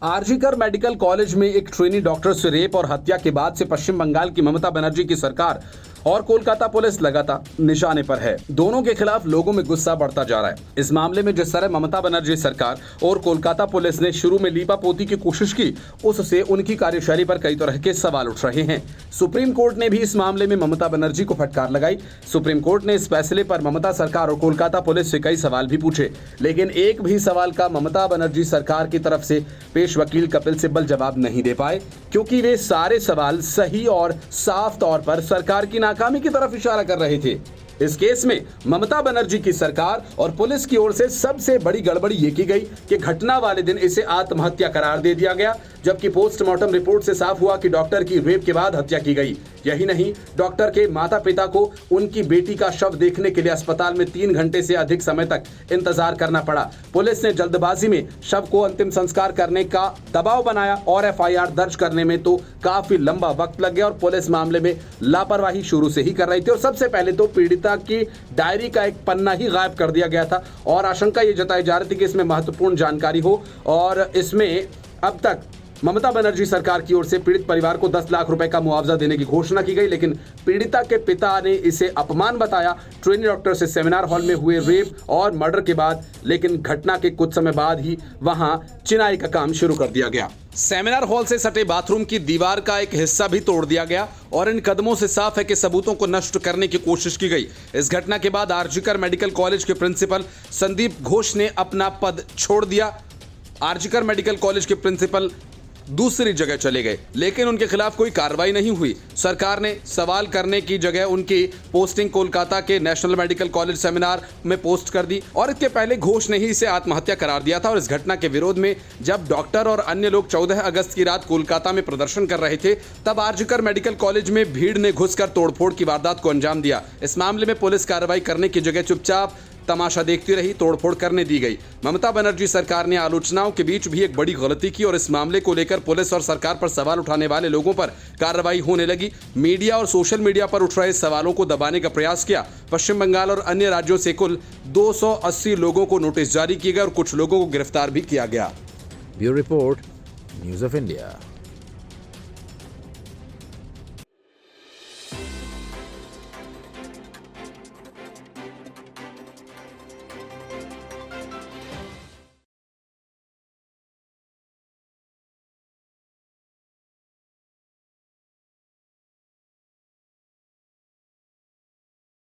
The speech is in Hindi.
आरजीकर मेडिकल कॉलेज में एक ट्रेनी डॉक्टर से रेप और हत्या के बाद से पश्चिम बंगाल की ममता बनर्जी की सरकार और कोलकाता पुलिस लगातार निशाने पर है। दोनों के खिलाफ लोगों में गुस्सा बढ़ता जा रहा है। इस मामले में जिस तरह ममता बनर्जी सरकार और कोलकाता पुलिस ने शुरू में लीपापोती की कोशिश की, उससे उनकी कार्यशैली पर कई तरह के सवाल उठ रहे हैं। सुप्रीम कोर्ट ने भी इस मामले में ममता बनर्जी को फटकार लगाई। सुप्रीम कोर्ट ने इस फैसले पर ममता सरकार और कोलकाता पुलिस से कई सवाल भी पूछे, लेकिन एक भी सवाल का ममता बनर्जी सरकार की तरफ से पेश वकील कपिल सिब्बल जवाब नहीं दे पाए, क्योंकि वे सारे सवाल सही और साफ तौर पर सरकार की नाकामी की तरफ इशारा कर रहे थे। इस केस में ममता बनर्जी की सरकार और पुलिस की ओर से सबसे बड़ी गड़बड़ी ये की गई कि घटना वाले दिन इसे आत्महत्या करार दे दिया गया, जबकि पोस्टमार्टम रिपोर्ट से साफ हुआ कि डॉक्टर की रेप के बाद हत्या की गई। यही नहीं, डॉक्टर के माता पिता को उनकी बेटी का शव देखने के लिए अस्पताल में 3 घंटे से अधिक समय तक इंतजार करना पड़ा। पुलिस ने जल्दबाजी में शव को अंतिम संस्कार करने का दबाव बनाया और एफआईआर दर्ज करने में तो काफी लंबा वक्त लग गया और पुलिस मामले में लापरवाही शुरू से ही कर रही थी। और सबसे पहले तो पीड़िता की डायरी का एक पन्ना ही गायब कर दिया गया था और आशंका ये जताई जा रही थी कि इसमें महत्वपूर्ण जानकारी हो, और इसमें अब तक ममता बनर्जी सरकार की ओर से पीड़ित परिवार को 10 लाख रुपए का मुआवजा देने की घोषणा की गई, लेकिन पीड़िता के पिता ने इसे अपमान बताया। ट्रेनी डॉक्टर से सेमिनार हॉल में हुए रेप और मर्डर के बाद, लेकिन घटना के कुछ समय बाद ही वहां चिनाई का काम शुरू कर दिया गया। सेमिनार हॉल से सटे बाथरूम की दीवार का एक हिस्सा भी तोड़ दिया गया और इन कदमों से साफ है कि सबूतों को नष्ट करने की कोशिश की गई। इस घटना के बाद आरजीकर मेडिकल कॉलेज के प्रिंसिपल संदीप घोष ने अपना पद छोड़ दिया। आरजीकर मेडिकल कॉलेज के प्रिंसिपल दूसरी जगह चले गए, लेकिन उनके खिलाफ कोई कार्रवाई नहीं हुई। सरकार ने सवाल करने की जगह उनकी पोस्टिंग कोलकाता के नेशनल मेडिकल कॉलेज सेमिनार में पोस्ट कर दी और इसके पहले घोष ने ही इसे आत्महत्या करार दिया था। और इस घटना के विरोध में जब डॉक्टर और अन्य लोग 14 अगस्त की रात कोलकाता में प्रदर्शन कर रहे थे, तब आरजीकर मेडिकल कॉलेज में भीड़ ने घुसकर तोड़फोड़ की वारदात को अंजाम दिया। इस मामले में पुलिस कार्रवाई करने की जगह चुपचाप तमाशा देखती रही, तोड़फोड़ करने दी गई। ममता बनर्जी सरकार ने आलोचनाओं के बीच भी एक बड़ी गलती की और इस मामले को लेकर पुलिस और सरकार पर सवाल उठाने वाले लोगों पर कार्रवाई होने लगी। मीडिया और सोशल मीडिया पर उठ रहे सवालों को दबाने का प्रयास किया। पश्चिम बंगाल और अन्य राज्यों से कुल 280 लोगों को नोटिस जारी किए गए और कुछ लोगों को गिरफ्तार भी किया गया। Bureau report, news of India.